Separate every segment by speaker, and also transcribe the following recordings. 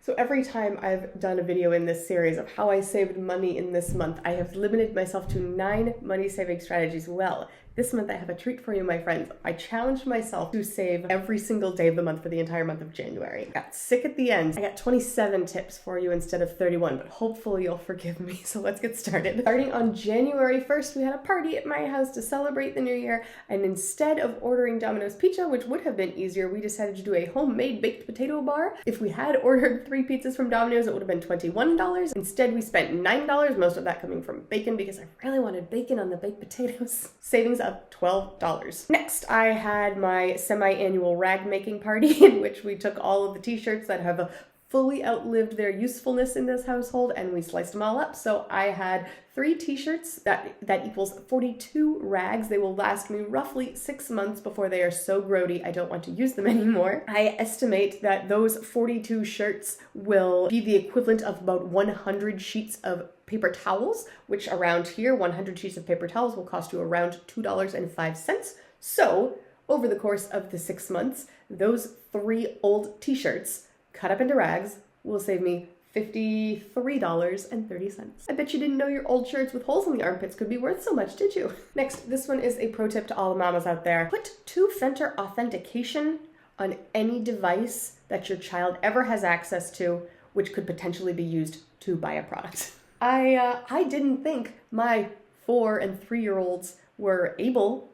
Speaker 1: So every time I've done a video in this series of how I saved money in this month, I have limited myself to 9 money-saving strategies. Well, this month I have a treat for you, my friends. I challenged myself to save every single day of the month for the entire month of January. I got sick at the end. I got 27 tips for you instead of 31, but hopefully you'll forgive me. So let's get started. Starting on January 1st, we had a party at my house to celebrate the new year, and instead of ordering Domino's pizza, which would have been easier, we decided to do a homemade baked potato bar. If we had ordered 3 pizzas from Domino's, it would have been $21. Instead, we spent $9, most of that coming from bacon because I really wanted bacon on the baked potatoes. Savings of $12. Next, I had my semi-annual rag making party in which we took all of the t-shirts that have fully outlived their usefulness in this household and we sliced them all up. So I had 3 t-shirts, that equals 42 rags. They will last me roughly 6 months before they are so grody I don't want to use them anymore. I estimate that those 42 shirts will be the equivalent of about 100 sheets of paper towels, which around here, 100 sheets of paper towels will cost you around $2.05. So over the course of the 6 months, those 3 old t-shirts cut up into rags will save me $53.30. I bet you didn't know your old shirts with holes in the armpits could be worth so much, did you? Next, this one is a pro tip to all the mamas out there. Put 2-factor authentication on any device that your child ever has access to, which could potentially be used to buy a product. I didn't think my 4- and 3-year-olds were able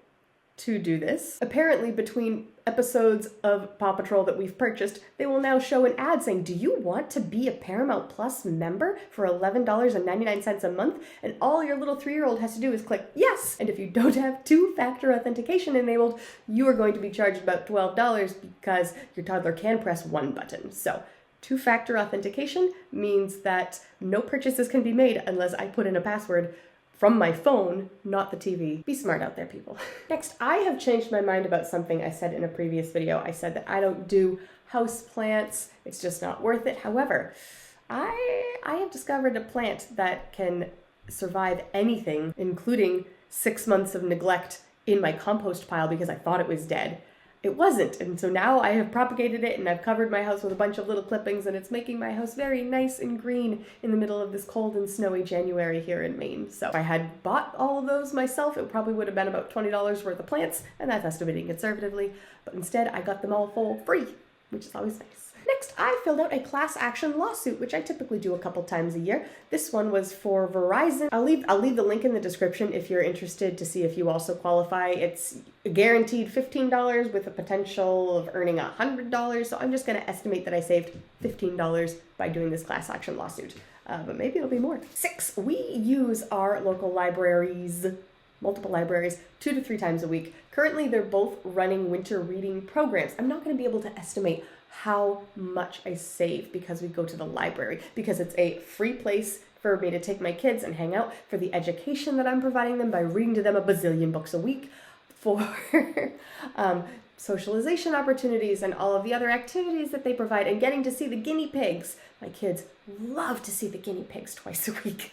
Speaker 1: to do this. Apparently, between episodes of Paw Patrol that we've purchased, they will now show an ad saying, do you want to be a Paramount Plus member for $11.99 a month? And all your little 3-year-old has to do is click yes. And if you don't have 2-factor authentication enabled, you are going to be charged about $12 because your toddler can press 1 button. So 2-factor authentication means that no purchases can be made unless I put in a password from my phone, not the TV. Be smart out there, people. Next, I have changed my mind about something I said in a previous video. I said that I don't do house plants. It's just not worth it. However, I have discovered a plant that can survive anything, including 6 months of neglect in my compost pile because I thought it was dead. It wasn't, and so now I have propagated it and I've covered my house with a bunch of little clippings and it's making my house very nice and green in the middle of this cold and snowy January here in Maine. So if I had bought all of those myself, it probably would have been about $20 worth of plants, and that's estimating conservatively, but instead I got them all for free, which is always nice. Next, I filled out a class action lawsuit, which I typically do a couple times a year. This one was for Verizon. I'll leave the link in the description if you're interested to see if you also qualify. It's guaranteed $15 with a potential of earning $100. So I'm just going to estimate that I saved $15 by doing this class action lawsuit. But maybe it'll be more. 6, we use our local libraries, multiple libraries, 2 to 3 times a week. Currently, they're both running winter reading programs. I'm not going to be able to estimate how much I save because we go to the library, because it's a free place for me to take my kids and hang out, for the education that I'm providing them by reading to them a bazillion books a week, for socialization opportunities and all of the other activities that they provide, and getting to see the guinea pigs. My kids love to see the guinea pigs twice a week.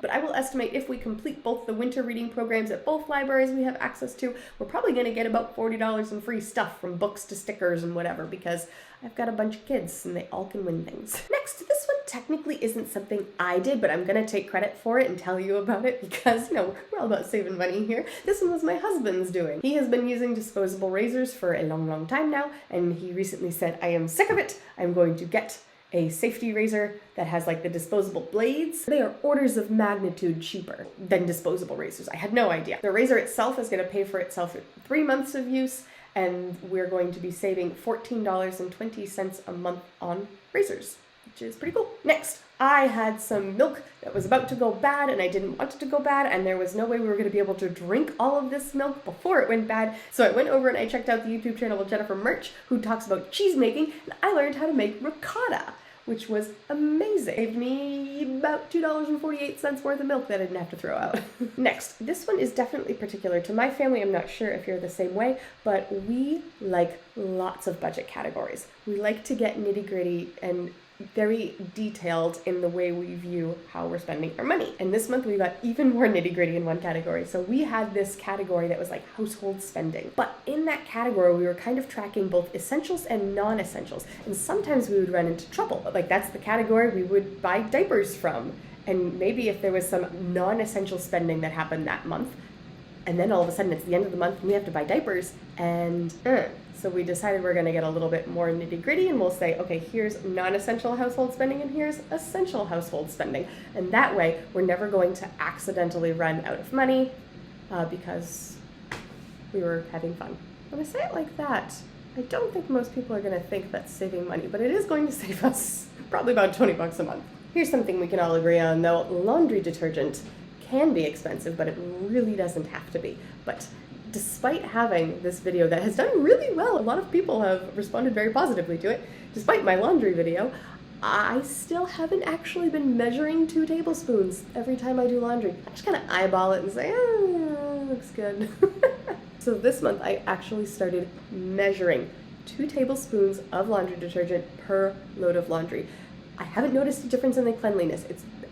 Speaker 1: But I will estimate if we complete both the winter reading programs at both libraries we have access to, we're probably going to get about $40 in free stuff, from books to stickers and whatever, because I've got a bunch of kids and they all can win things. Next, this one technically isn't something I did, but I'm going to take credit for it and tell you about it because, you know, we're all about saving money here. This one was my husband's doing. He has been using disposable razors for a long, long time now, and he recently said, I am sick of it. I'm going to get a safety razor that has like the disposable blades. They are orders of magnitude cheaper than disposable razors. I had no idea. The razor itself is going to pay for itself in 3 months of use, and we're going to be saving $14.20 a month on razors, which is pretty cool. Next, I had some milk that was about to go bad and I didn't want it to go bad, and there was no way we were going to be able to drink all of this milk before it went bad. So I went over and I checked out the YouTube channel of Jennifer Murch, who talks about cheese making, and I learned how to make ricotta, which was amazing. Saved me about $2.48 worth of milk that I didn't have to throw out. Next, this one is definitely particular to my family. I'm not sure if you're the same way, but we like lots of budget categories. We like to get nitty-gritty and very detailed in the way we view how we're spending our money. And this month we got even more nitty-gritty in one category. So we had this category that was like household spending. But in that category, we were kind of tracking both essentials and non-essentials. And sometimes we would run into trouble. Like that's the category we would buy diapers from. And maybe if there was some non-essential spending that happened that month, and then all of a sudden it's the end of the month and we have to buy diapers, and so we decided we're going to get a little bit more nitty-gritty, and we'll say, okay, here's non-essential household spending and here's essential household spending. And that way we're never going to accidentally run out of money because we were having fun. When I say it like that, I don't think most people are going to think that's saving money, but it is going to save us probably about $20 a month. Here's something we can all agree on, though. Laundry detergent can be expensive, but it really doesn't have to be. But despite having this video that has done really well, a lot of people have responded very positively to it, despite my laundry video, I still haven't actually been measuring 2 tablespoons every time I do laundry. I just kind of eyeball it and say, oh, looks good. So this month I actually started measuring 2 tablespoons of laundry detergent per load of laundry. I haven't noticed a difference in the cleanliness.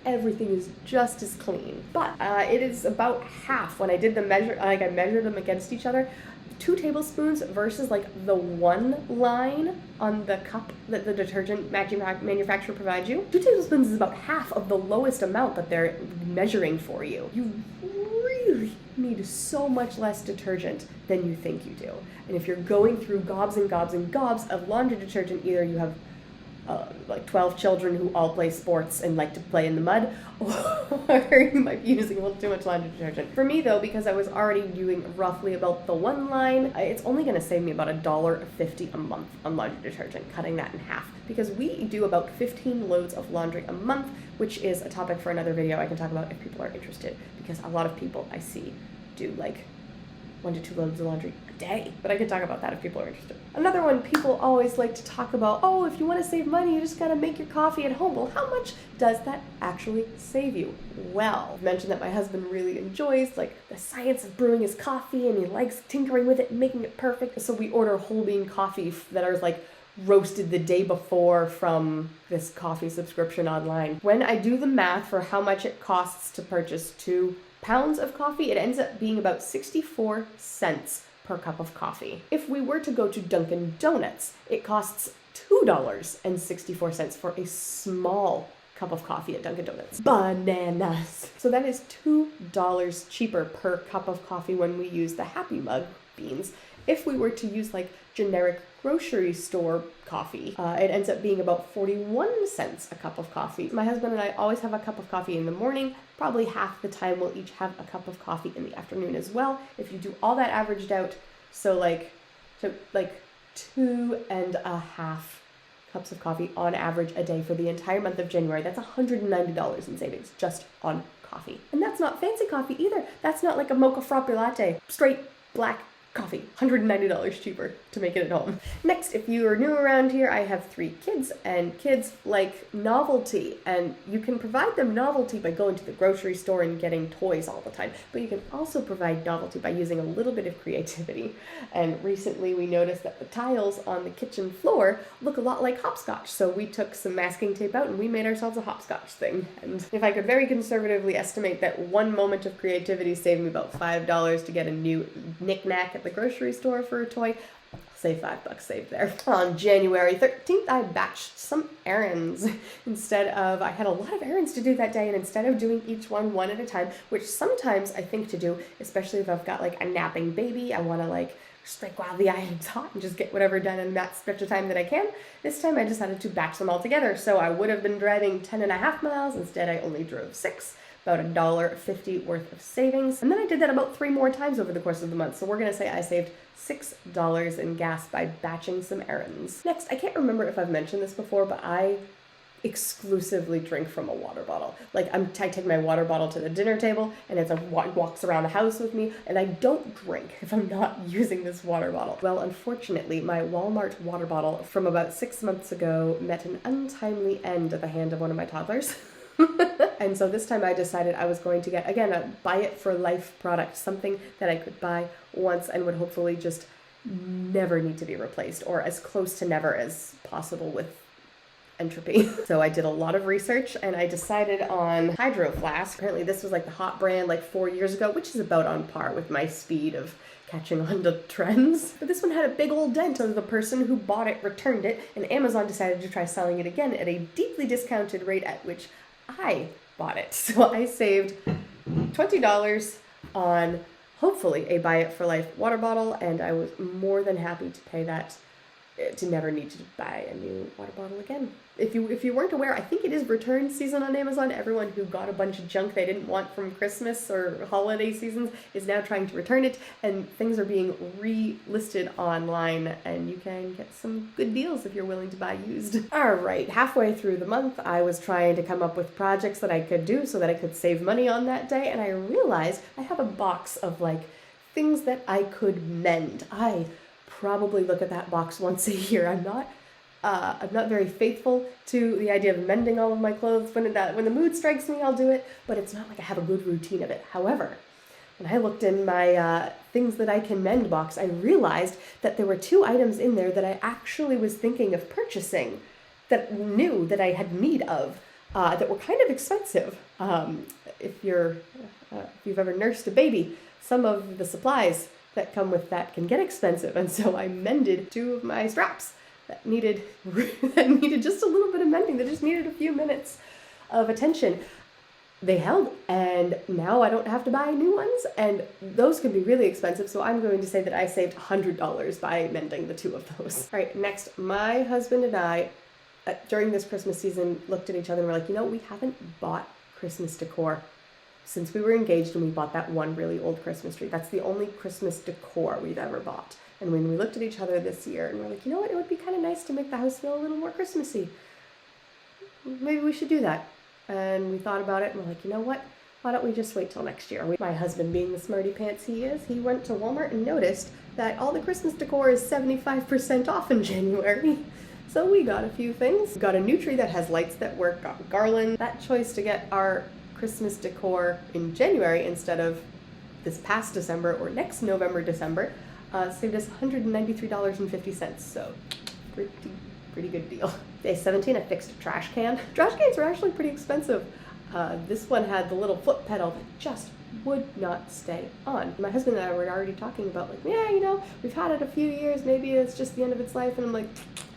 Speaker 1: Everything is just as clean, but it is about half. When I did the measure, like I measured them against each other, 2 tablespoons versus like the 1 line on the cup that the detergent manufacturer provides you. 2 tablespoons is about half of the lowest amount that they're measuring for you. You really need so much less detergent than you think you do. And if you're going through gobs and gobs and gobs of laundry detergent, either you have like 12 children who all play sports and like to play in the mud, or you might be using a little too much laundry detergent. For me though, because I was already doing roughly about the 1 line, it's only going to save me about $1.50 a month on laundry detergent, cutting that in half. Because we do about 15 loads of laundry a month, which is a topic for another video I can talk about if people are interested, because a lot of people I see do like 1 to 2 loads of laundry a day, but I could talk about that if people are interested. Another one people always like to talk about, oh, if you want to save money, you just gotta make your coffee at home. Well, how much does that actually save you? Well, I mentioned that my husband really enjoys like the science of brewing his coffee, and he likes tinkering with it and making it perfect. So we order whole bean coffee that are like roasted the day before from this coffee subscription online. When I do the math for how much it costs to purchase 2 pounds of coffee, it ends up being about 64 cents per cup of coffee. If we were to go to Dunkin' Donuts, it costs $2.64 for a small cup of coffee at Dunkin' Donuts. Bananas! So that is $2 cheaper per cup of coffee when we use the Happy Mug beans. If we were to use like generic grocery store coffee, it ends up being about 41 cents a cup of coffee. My husband and I always have a cup of coffee in the morning. Probably half the time we'll each have a cup of coffee in the afternoon as well. If you do all that averaged out, so like 2.5 cups of coffee on average a day for the entire month of January, that's $190 in savings just on coffee. And that's not fancy coffee either. That's not like a mocha frappe latte, straight black coffee, $190 cheaper to make it at home. Next, if you are new around here, I have 3 kids, and kids like novelty, and you can provide them novelty by going to the grocery store and getting toys all the time, but you can also provide novelty by using a little bit of creativity. And recently we noticed that the tiles on the kitchen floor look a lot like hopscotch, so we took some masking tape out and we made ourselves a hopscotch thing. And if I could very conservatively estimate that one moment of creativity saved me about $5 to get a new knick-knack at the grocery store for a toy, I'll say $5 saved there. On January 13th, I batched some errands. I had a lot of errands to do that day, and instead of doing each one at a time, which sometimes I think to do, especially if I've got like a napping baby, I want to like strike while the iron's hot and just get whatever done in that stretch of time that I can. This time I decided to batch them all together, so I would have been driving 10.5 miles. Instead, I only drove 6. About $1.50 worth of savings. And then I did that about 3 more times over the course of the month. So we're going to say I saved $6 in gas by batching some errands. Next, I can't remember if I've mentioned this before, but I exclusively drink from a water bottle. Like I take my water bottle to the dinner table, and it walks around the house with me, and I don't drink if I'm not using this water bottle. Well, unfortunately, my Walmart water bottle from about 6 months ago met an untimely end at the hand of one of my toddlers. And so this time I decided I was going to get, again, a buy it for life product, something that I could buy once and would hopefully just never need to be replaced, or as close to never as possible with entropy. So I did a lot of research and I decided on Hydro Flask. Apparently this was like the hot brand like 4 years ago, which is about on par with my speed of catching on to trends. But this one had a big old dent, and the person who bought it returned it, and Amazon decided to try selling it again at a deeply discounted rate at which I bought it. So I saved $20 on hopefully a buy it for life water bottle, and I was more than happy to pay that to never need to buy a new water bottle again. If you weren't aware, I think it is return season on Amazon. Everyone who got a bunch of junk they didn't want from Christmas or holiday seasons is now trying to return it, and things are being relisted online, and you can get some good deals if you're willing to buy used. All right, halfway through the month, I was trying to come up with projects that I could do so that I could save money on that day, and I realized I have a box of like things that I could mend. I probably look at that box once a year. I'm not very faithful to the idea of mending all of my clothes. When the mood strikes me, I'll do it, but it's not like I have a good routine of it. However, when I looked in my things that I can mend box, I realized that there were 2 items in there that I actually was thinking of purchasing that knew that I had need of, that were kind of expensive. If you've ever nursed a baby, some of the supplies that come with that can get expensive, and so I mended 2 of my straps that needed just a little bit of mending. They just needed a few minutes of attention. They held, and now I don't have to buy new ones, and those can be really expensive, so I'm going to say that I saved $100 by mending the 2 of those. All right, next, my husband and I, during this Christmas season, looked at each other and were like, we haven't bought Christmas decor since we were engaged, and we bought that one really old Christmas tree. That's the only Christmas decor we've ever bought. And when we looked at each other this year and we're like, it would be kind of nice to make the house feel a little more Christmassy. Maybe we should do that. And we thought about it and we're like, what? Why don't we just wait till next year? My husband, being the smarty pants he is, he went to Walmart and noticed that all the Christmas decor is 75% off in January. So we got a few things. We got a new tree that has lights that work, got garland. That choice to get our Christmas decor in January instead of this past December or next November, December, saved us $193.50. So pretty good deal. Day 17, I fixed a trash can. Trash cans are actually pretty expensive. This one had the little foot pedal that just would not stay on. My husband and I were already talking about we've had it a few years, maybe it's just the end of its life, and I'm like,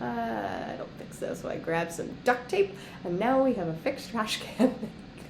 Speaker 1: I don't think so. So I grabbed some duct tape, and now we have a fixed trash can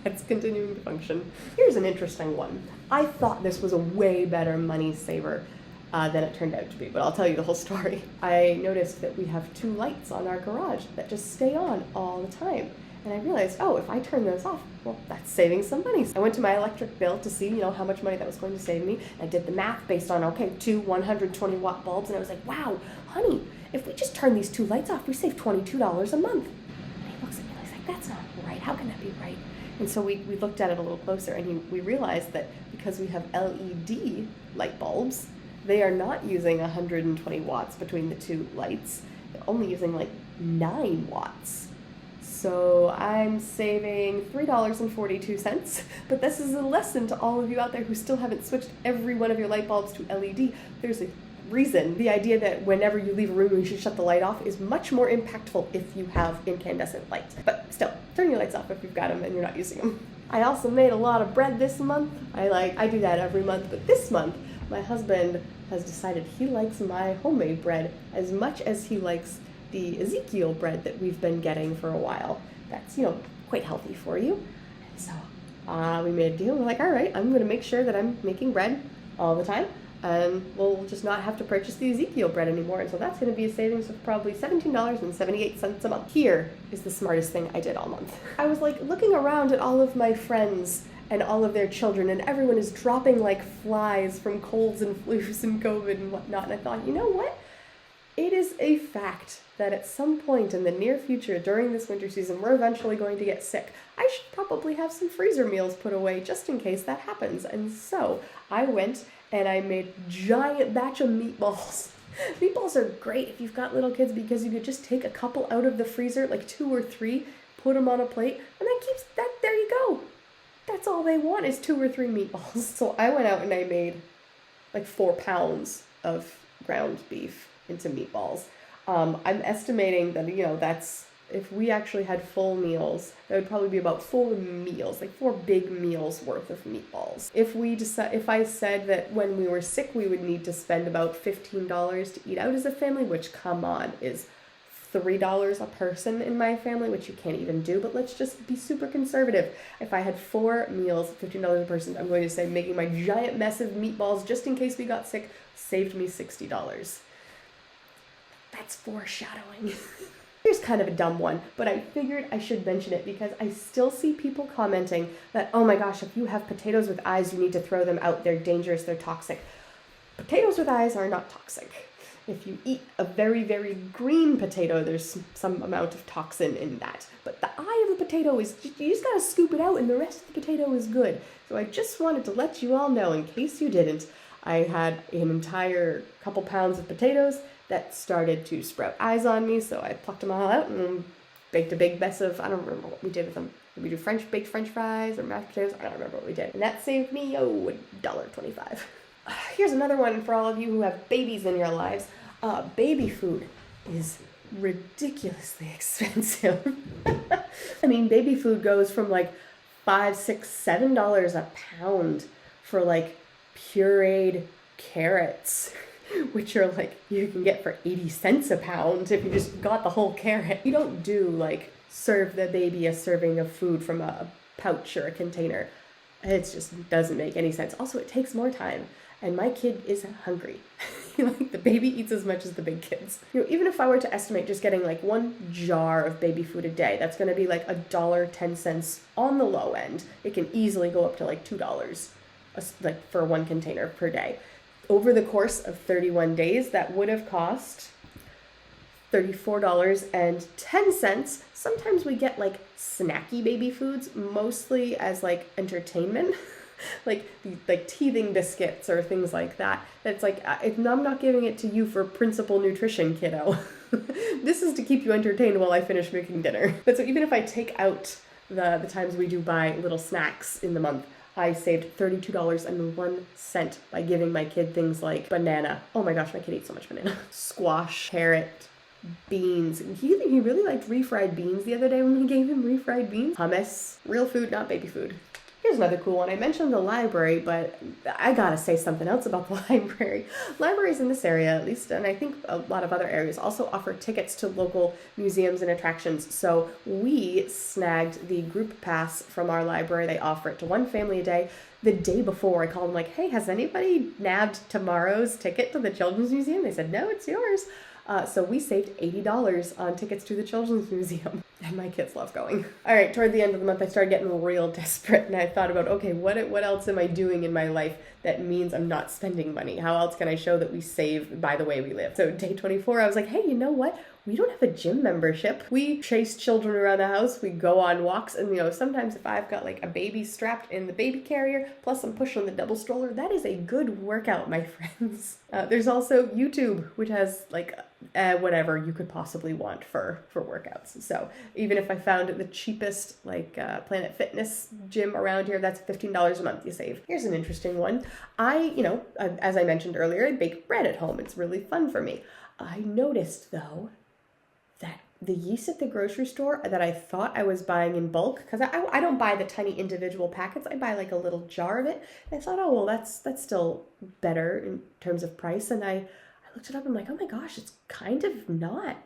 Speaker 1: that's continuing to function. Here's an interesting one. I thought this was a way better money saver than it turned out to be, but I'll tell you the whole story. I noticed that we have 2 lights on our garage that just stay on all the time. And I realized, if I turn those off, well, that's saving some money. So I went to my electric bill to see, how much money that was going to save me. I did the math based on, 2 120 watt bulbs, and I was like, wow, honey, if we just turn these 2 lights off, we save $22 a month. And he looks at me and he's like, that's not right. How can that be right? And so we looked at it a little closer, and we realized that because we have LED light bulbs, they are not using 120 watts between the 2 lights. They're only using 9 watts. So I'm saving $3.42, but this is a lesson to all of you out there who still haven't switched every one of your light bulbs to LED. There's a reason. The idea that whenever you leave a room you should shut the light off is much more impactful if you have incandescent lights. But still, turn your lights off if you've got them and you're not using them. I also made a lot of bread this month. I do that every month, but this month my husband has decided he likes my homemade bread as much as he likes the Ezekiel bread that we've been getting for a while. That's, quite healthy for you. And so we made a deal. We're like, all right, I'm going to make sure that I'm making bread all the time, and we'll just not have to purchase the Ezekiel bread anymore. And so that's going to be a savings of probably $17.78 a month. Here is the smartest thing I did all month. I was looking around at all of my friends and all of their children, and everyone is dropping like flies from colds and flus and COVID and whatnot. And I thought, you know what? It is a fact that at some point in the near future during this winter season, we're eventually going to get sick. I should probably have some freezer meals put away just in case that happens. And so I went and I made a giant batch of meatballs. Meatballs are great if you've got little kids because you could just take a couple out of the freezer, 2 or 3, put them on a plate, and that keeps that, there you go. That's all they want is 2 or 3 meatballs. So I went out and I made 4 pounds of ground beef into meatballs. I'm estimating that, that's If we actually had full meals, that would probably be about 4 meals, like 4 big meals worth of meatballs. If I said that when we were sick we would need to spend about $15 to eat out as a family, which, come on, is $3 a person in my family, which you can't even do, but let's just be super conservative. If I had 4 meals, $15 a person, I'm going to say making my giant mess of meatballs just in case we got sick saved me $60. That's foreshadowing. Here's kind of a dumb one, but I figured I should mention it because I still see people commenting that, oh my gosh, if you have potatoes with eyes, you need to throw them out. They're dangerous, they're toxic. Potatoes with eyes are not toxic. If you eat a very, very green potato, there's some amount of toxin in that. But the eye of the potato is, you just gotta scoop it out and the rest of the potato is good. So I just wanted to let you all know, in case you didn't, I had an entire couple pounds of potatoes that started to sprout eyes on me, so I plucked them all out and baked a big mess of, I don't remember what we did with them. Did we do baked French fries or mashed potatoes? I don't remember what we did. And that saved me, $1.25. Here's another one for all of you who have babies in your lives. Baby food is ridiculously expensive. I mean, baby food goes from like $5, $6, $7 a pound for like pureed carrots, which are like, you can get for 80 cents a pound if you just got the whole carrot. You don't do like serve the baby a serving of food from a pouch or a container. It just doesn't make any sense. Also, it takes more time, and my kid is hungry. Like, the baby eats as much as the big kids. Even if I were to estimate just getting like 1 jar of baby food a day, that's going to be like $1.10 on the low end. It can easily go up to like $2, like for 1 container per day. Over the course of 31 days, that would have cost $34.10. Sometimes we get like snacky baby foods, mostly as like entertainment. like teething biscuits or things like that. That's like, I'm not giving it to you for principal nutrition, kiddo. This is to keep you entertained while I finish making dinner. But so even if I take out the times we do buy little snacks in the month, I saved $32.01 by giving my kid things like banana. Oh my gosh, my kid eats so much banana. Squash, carrot, beans. He really liked refried beans the other day when we gave him refried beans. Hummus. Real food, not baby food. Here's another cool one. I mentioned the library, but I gotta say something else about the library. Libraries in this area, at least, and I think a lot of other areas, also offer tickets to local museums and attractions. So we snagged the group pass from our library. They offer it to 1 family a day. The day before, I called them like, hey, has anybody nabbed tomorrow's ticket to the Children's Museum? They said, no, it's yours. So we saved $80 on tickets to the Children's Museum. And my kids love going. All right, toward the end of the month, I started getting real desperate. And I thought about, okay, what else am I doing in my life that means I'm not spending money? How else can I show that we save by the way we live? So day 24, I was like, hey, you know what? We don't have a gym membership. We chase children around the house. We go on walks. And, sometimes if I've got like a baby strapped in the baby carrier, plus I'm pushing the double stroller, that is a good workout, my friends. There's also YouTube, which has like whatever you could possibly want for workouts. So even if I found the cheapest like Planet Fitness gym around here, that's $15 a month you save. Here's an interesting one. As I mentioned earlier, I bake bread at home. It's really fun for me. I noticed though that the yeast at the grocery store that I thought I was buying in bulk, because I don't buy the tiny individual packets, I buy like a little jar of it. And I thought, oh, well, that's still better in terms of price. And I looked it up, I'm like, oh my gosh, it's kind of not.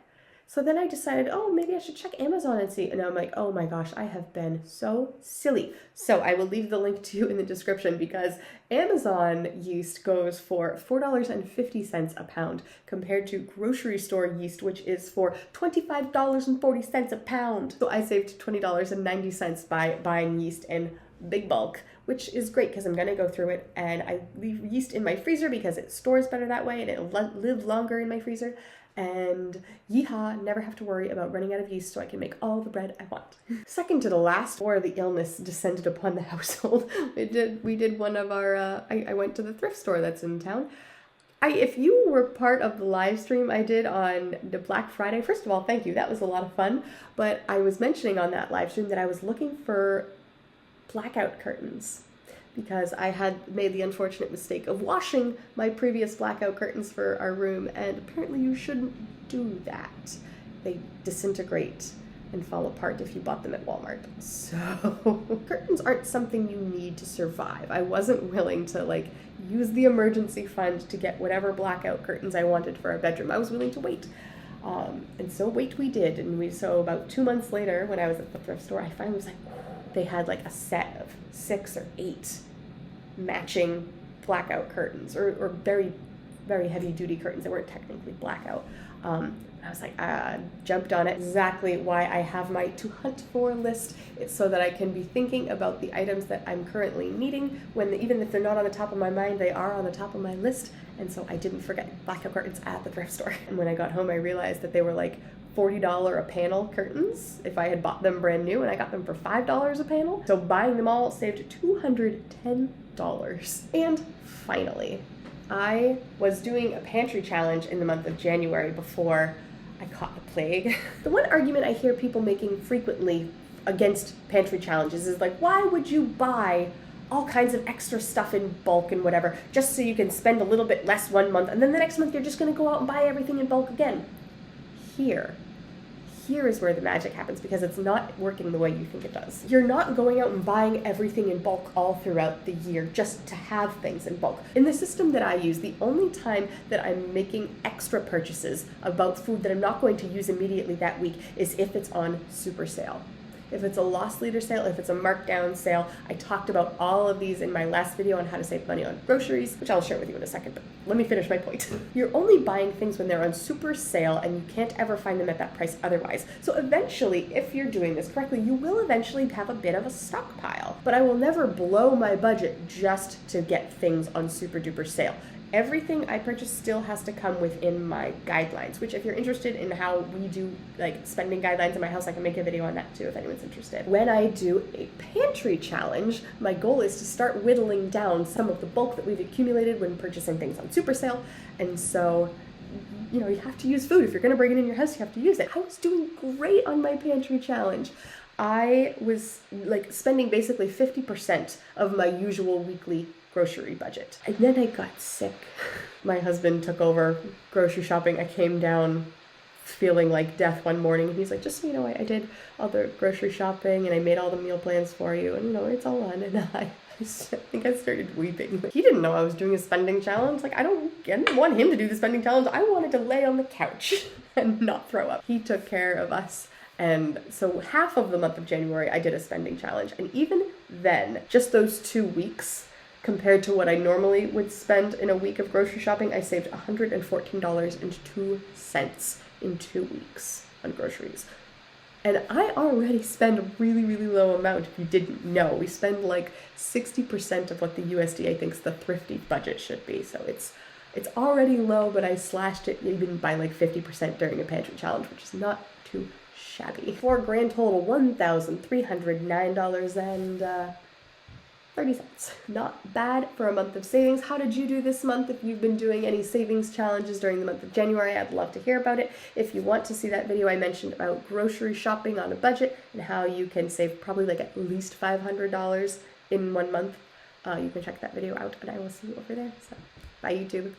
Speaker 1: So then I decided, oh, maybe I should check Amazon and see. And I'm like, oh my gosh, I have been so silly. So I will leave the link to you in the description, because Amazon yeast goes for $4.50 a pound compared to grocery store yeast, which is for $25.40 a pound. So I saved $20.90 by buying yeast in big bulk, which is great because I'm going to go through it, and I leave yeast in my freezer because it stores better that way and it'll live longer in my freezer. And yeehaw, never have to worry about running out of yeast, so I can make all the bread I want. Second to the last, before the illness descended upon the household, we did one of our, I went to the thrift store that's in town. If you were part of the live stream I did on the Black Friday, first of all, thank you, that was a lot of fun. But I was mentioning on that live stream that I was looking for blackout curtains, because I had made the unfortunate mistake of washing my previous blackout curtains for our room, and apparently you shouldn't do that. They disintegrate and fall apart if you bought them at Walmart. So curtains aren't something you need to survive. I wasn't willing to like use the emergency fund to get whatever blackout curtains I wanted for our bedroom. I was willing to wait. And so wait we did. And so about 2 months later, when I was at the thrift store, I finally was like, they had like a set of 6 or 8 matching blackout curtains, or very, very heavy duty curtains that weren't technically blackout. I was like, jumped on it. Exactly why I have my to hunt for list. It's so that I can be thinking about the items that I'm currently needing even if they're not on the top of my mind, they are on the top of my list. And so I didn't forget blackout curtains at the thrift store. And when I got home, I realized that they were like $40 a panel curtains if I had bought them brand new, and I got them for $5 a panel. So buying them all saved $210. And finally, I was doing a pantry challenge in the month of January before I caught the plague. The one argument I hear people making frequently against pantry challenges is like, why would you buy all kinds of extra stuff in bulk and whatever, just so you can spend a little bit less one month, and then the next month you're just gonna go out and buy everything in bulk again? Here is where the magic happens, because it's not working the way you think it does. You're not going out and buying everything in bulk all throughout the year just to have things in bulk. In the system that I use, the only time that I'm making extra purchases about food that I'm not going to use immediately that week is if it's on super sale. If it's a loss leader sale, if it's a markdown sale. I talked about all of these in my last video on how to save money on groceries, which I'll share with you in a second, but let me finish my point. You're only buying things when they're on super sale and you can't ever find them at that price otherwise. So eventually, if you're doing this correctly, you will eventually have a bit of a stockpile. But I will never blow my budget just to get things on super duper sale. Everything I purchase still has to come within my guidelines, which if you're interested in how we do like spending guidelines in my house, I can make a video on that too if anyone's interested. When I do a pantry challenge, my goal is to start whittling down some of the bulk that we've accumulated when purchasing things on super sale. And so, you know, you have to use food. If you're going to bring it in your house, you have to use it. I was doing great on my pantry challenge. I was like spending basically 50% of my usual weekly grocery budget. And then I got sick. My husband took over grocery shopping. I came down feeling like death one morning, and he's like, just so you know, I did all the grocery shopping and I made all the meal plans for you, and you know, it's all on. And I think I started weeping. He didn't know I was doing a spending challenge. Like, I didn't want him to do the spending challenge. I wanted to lay on the couch and not throw up. He took care of us. And so half of the month of January, I did a spending challenge. And even then, just those 2 weeks, compared to what I normally would spend in a week of grocery shopping, I saved $114.02 in 2 weeks on groceries. And I already spend a really, really low amount if you didn't know. We spend like 60% of what the USDA thinks the thrifty budget should be. So it's already low, but I slashed it even by like 50% during a pantry challenge, which is not too shabby. For a grand total, $1,309.30. Not bad for a month of savings. How did you do this month? If you've been doing any savings challenges during the month of January, I'd love to hear about it. If you want to see that video I mentioned about grocery shopping on a budget and how you can save probably like at least $500 in 1 month, you can check that video out, and I will see you over there. So, bye YouTube.